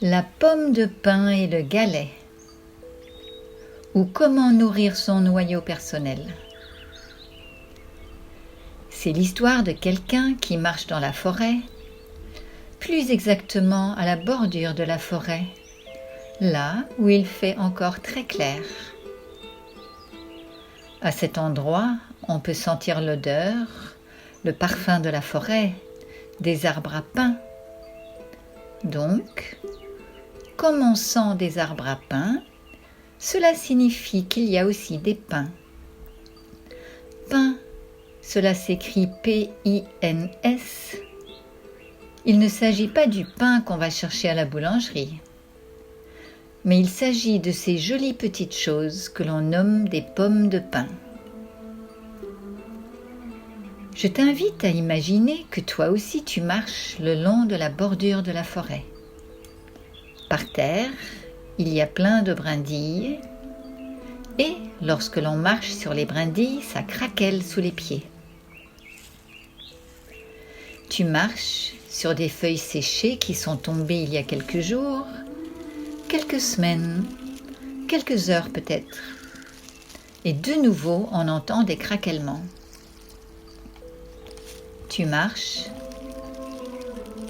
La pomme de pin et le galet, ou comment nourrir son noyau personnel. C'est l'histoire de quelqu'un qui marche dans la forêt, plus exactement à la bordure de la forêt, là où il fait encore très clair. À cet endroit, on peut sentir l'odeur, le parfum de la forêt, des arbres à pin. Donc, comme on sent des arbres à pin, cela signifie qu'il y a aussi des pins. Pin, cela s'écrit P-I-N-S. Il ne s'agit pas du pain qu'on va chercher à la boulangerie, mais il s'agit de ces jolies petites choses que l'on nomme des pommes de pin. Je t'invite à imaginer que toi aussi tu marches le long de la bordure de la forêt. Par terre, il y a plein de brindilles et lorsque l'on marche sur les brindilles, ça craquelle sous les pieds. Tu marches sur des feuilles séchées qui sont tombées il y a quelques jours, quelques semaines, quelques heures peut-être. Et de nouveau, on entend des craquements. Tu marches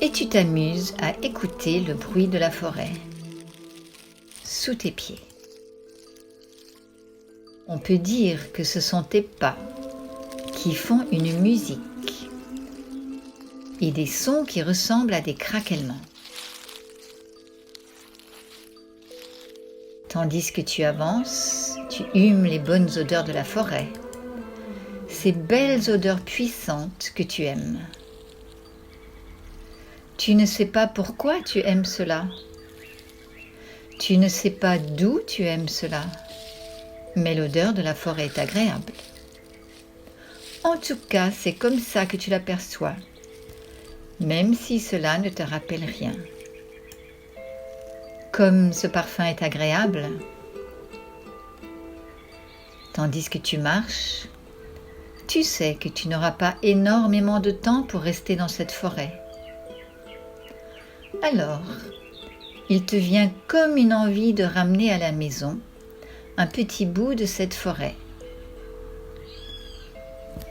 et tu t'amuses à écouter le bruit de la forêt sous tes pieds. On peut dire que ce sont tes pas qui font une musique et des sons qui ressemblent à des craquements. Tandis que tu avances, tu humes les bonnes odeurs de la forêt, ces belles odeurs puissantes que tu aimes. Tu ne sais pas pourquoi tu aimes cela. Tu ne sais pas d'où tu aimes cela, mais l'odeur de la forêt est agréable. En tout cas, c'est comme ça que tu l'aperçois, même si cela ne te rappelle rien. Comme ce parfum est agréable, tandis que tu marches, tu sais que tu n'auras pas énormément de temps pour rester dans cette forêt. Alors, il te vient comme une envie de ramener à la maison un petit bout de cette forêt.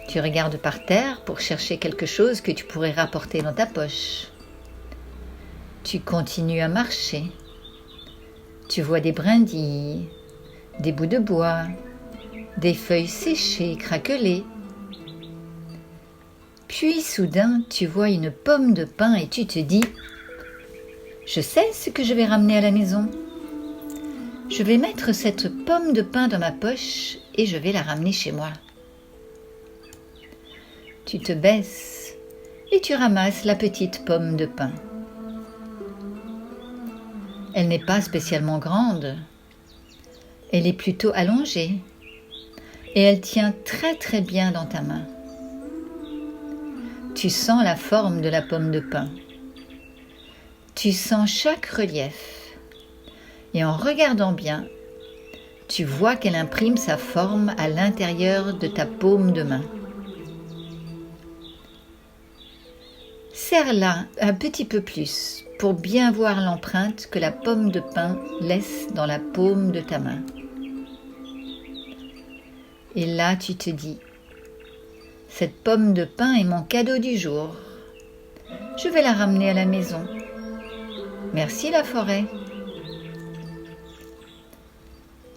Tu regardes par terre pour chercher quelque chose que tu pourrais rapporter dans ta poche. Tu continues à marcher. Tu vois des brindilles, des bouts de bois, des feuilles séchées, craquelées. Puis soudain, tu vois une pomme de pin et tu te dis « Je sais ce que je vais ramener à la maison. Je vais mettre cette pomme de pin dans ma poche et je vais la ramener chez moi. » Tu te baisses et tu ramasses la petite pomme de pin. Elle n'est pas spécialement grande. Elle est plutôt allongée et elle tient très très bien dans ta main. Tu sens la forme de la pomme de pin. Tu sens chaque relief. Et en regardant bien, tu vois qu'elle imprime sa forme à l'intérieur de ta paume de main. Serre-la un petit peu plus pour bien voir l'empreinte que la pomme de pin laisse dans la paume de ta main. Et là, tu te dis, cette pomme de pin est mon cadeau du jour. Je vais la ramener à la maison. Merci la forêt.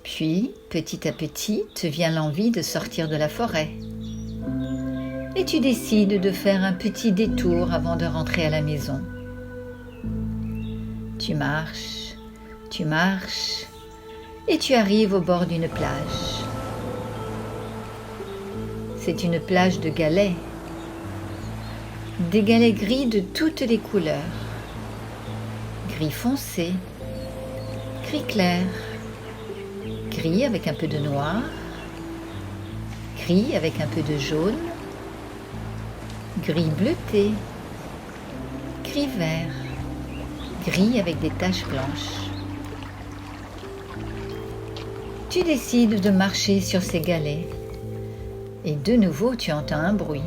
Puis, petit à petit, te vient l'envie de sortir de la forêt. Et tu décides de faire un petit détour avant de rentrer à la maison. Tu marches, et tu arrives au bord d'une plage. C'est une plage de galets. Des galets gris de toutes les couleurs. Gris foncé, gris clair, gris avec un peu de noir, gris avec un peu de jaune, gris bleuté, gris vert, gris avec des taches blanches. Tu décides de marcher sur ces galets et de nouveau tu entends un bruit.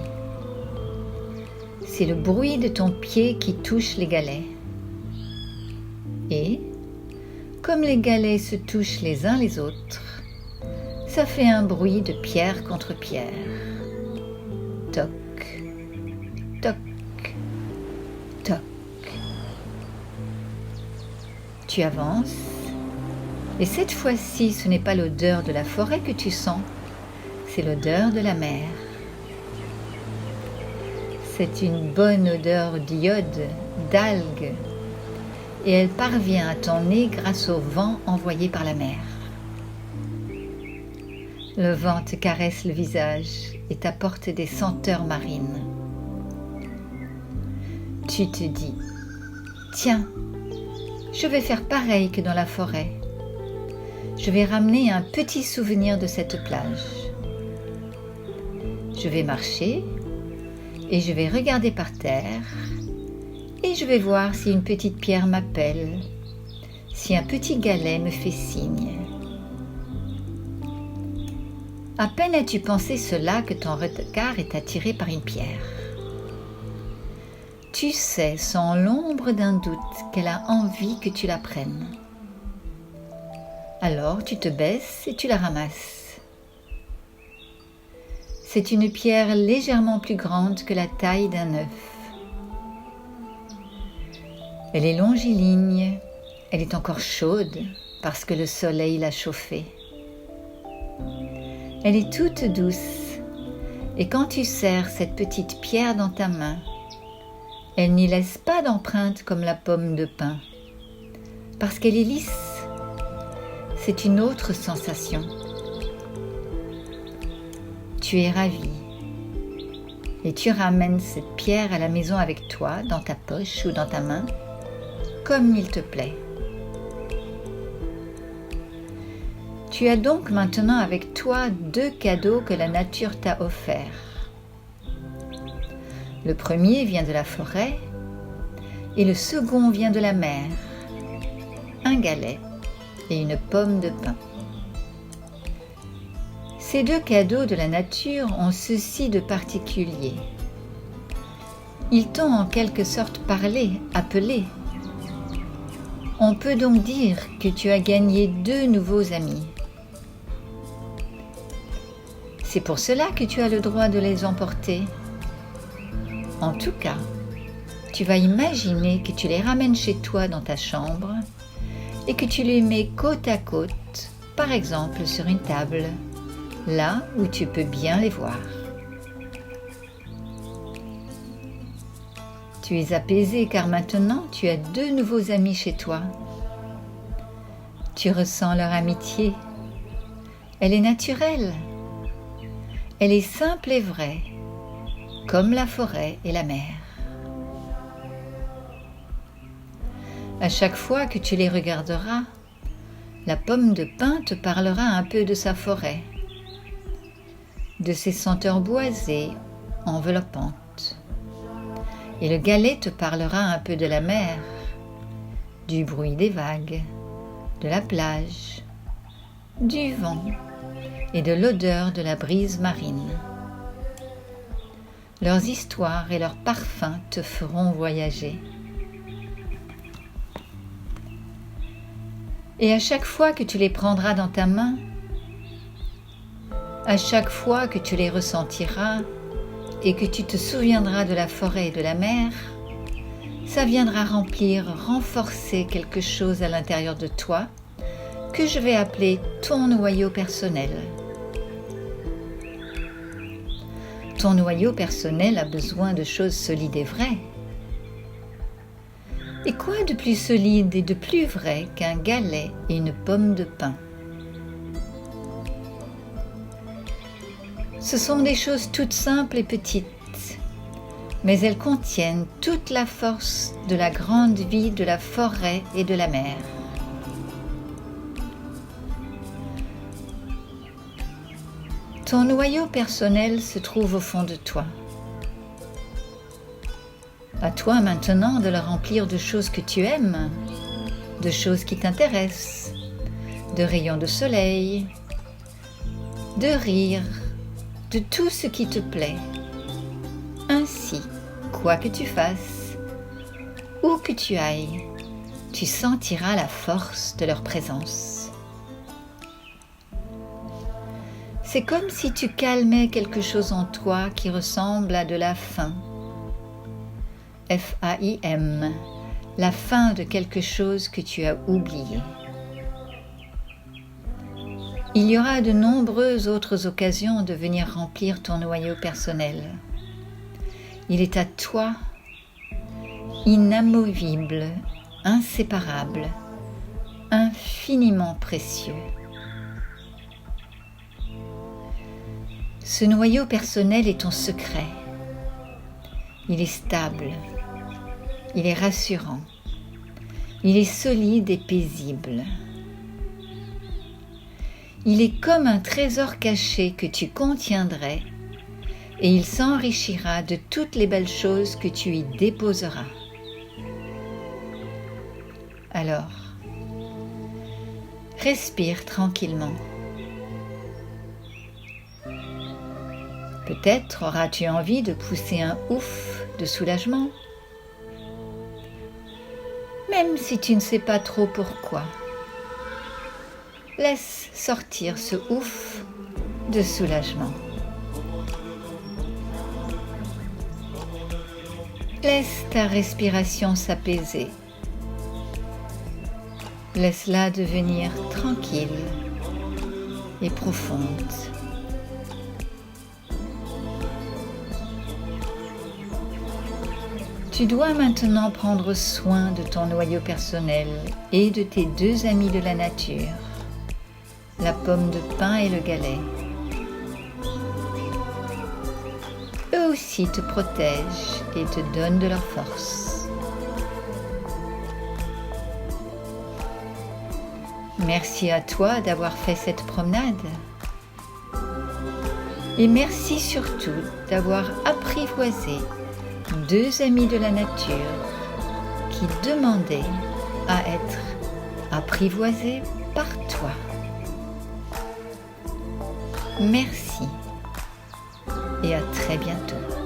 C'est le bruit de ton pied qui touche les galets. Et, comme les galets se touchent les uns les autres, ça fait un bruit de pierre contre pierre. Toc, toc, toc. Tu avances, et cette fois-ci, ce n'est pas l'odeur de la forêt que tu sens, c'est l'odeur de la mer. C'est une bonne odeur d'iode, d'algues, et elle parvient à ton nez grâce au vent envoyé par la mer. Le vent te caresse le visage et t'apporte des senteurs marines. Tu te dis, tiens, je vais faire pareil que dans la forêt. Je vais ramener un petit souvenir de cette plage. Je vais marcher et je vais regarder par terre et je vais voir si une petite pierre m'appelle, si un petit galet me fait signe. À peine as-tu pensé cela que ton regard est attiré par une pierre. Tu sais sans l'ombre d'un doute qu'elle a envie que tu la prennes. Alors tu te baisses et tu la ramasses. C'est une pierre légèrement plus grande que la taille d'un œuf. Elle est longiligne, elle est encore chaude parce que le soleil l'a chauffée. Elle est toute douce et quand tu serres cette petite pierre dans ta main, elle n'y laisse pas d'empreinte comme la pomme de pin parce qu'elle est lisse. C'est une autre sensation. Tu es ravi et tu ramènes cette pierre à la maison avec toi, dans ta poche ou dans ta main, comme il te plaît. Tu as donc maintenant avec toi 2 cadeaux que la nature t'a offerts. Le premier vient de la forêt et le second vient de la mer, un galet et une pomme de pin. Ces 2 cadeaux de la nature ont ceci de particulier. Ils t'ont en quelque sorte parlé, appelé. On peut donc dire que tu as gagné 2 nouveaux amis. C'est pour cela que tu as le droit de les emporter. En tout cas, tu vas imaginer que tu les ramènes chez toi dans ta chambre et que tu les mets côte à côte, par exemple sur une table, là où tu peux bien les voir. Tu es apaisé car maintenant tu as 2 nouveaux amis chez toi. Tu ressens leur amitié. Elle est naturelle. Elle est simple et vraie, comme la forêt et la mer. À chaque fois que tu les regarderas, la pomme de pin te parlera un peu de sa forêt, de ses senteurs boisées, enveloppantes. Et le galet te parlera un peu de la mer, du bruit des vagues, de la plage, du vent et de l'odeur de la brise marine. Leurs histoires et leurs parfums te feront voyager. Et à chaque fois que tu les prendras dans ta main, à chaque fois que tu les ressentiras et que tu te souviendras de la forêt et de la mer, ça viendra renforcer quelque chose à l'intérieur de toi que je vais appeler ton noyau personnel. Ton noyau personnel a besoin de choses solides et vraies. Et quoi de plus solide et de plus vrai qu'un galet et une pomme de pin? Ce sont des choses toutes simples et petites, mais elles contiennent toute la force de la grande vie de la forêt et de la mer. Ton noyau personnel se trouve au fond de toi. À toi maintenant de le remplir de choses que tu aimes, de choses qui t'intéressent, de rayons de soleil, de rire, de tout ce qui te plaît. Ainsi, quoi que tu fasses, où que tu ailles, tu sentiras la force de leur présence. C'est comme si tu calmais quelque chose en toi qui ressemble à de la faim. F-A-I-M, la faim de quelque chose que tu as oublié. Il y aura de nombreuses autres occasions de venir remplir ton noyau personnel. Il est à toi, inamovible, inséparable, infiniment précieux. Ce noyau personnel est ton secret. Il est stable, il est rassurant, il est solide et paisible. Il est comme un trésor caché que tu contiendrais et il s'enrichira de toutes les belles choses que tu y déposeras. Alors, respire tranquillement. Peut-être auras-tu envie de pousser un ouf de soulagement, même si tu ne sais pas trop pourquoi. Laisse sortir ce ouf de soulagement. Laisse ta respiration s'apaiser. Laisse-la devenir tranquille et profonde. Tu dois maintenant prendre soin de ton noyau personnel et de tes deux amis de la nature, la pomme de pin et le galet. Eux aussi te protègent et te donnent de leur force. Merci à toi d'avoir fait cette promenade. Et merci surtout d'avoir apprivoisé deux amis de la nature qui demandaient à être apprivoisés par toi. Merci et à très bientôt.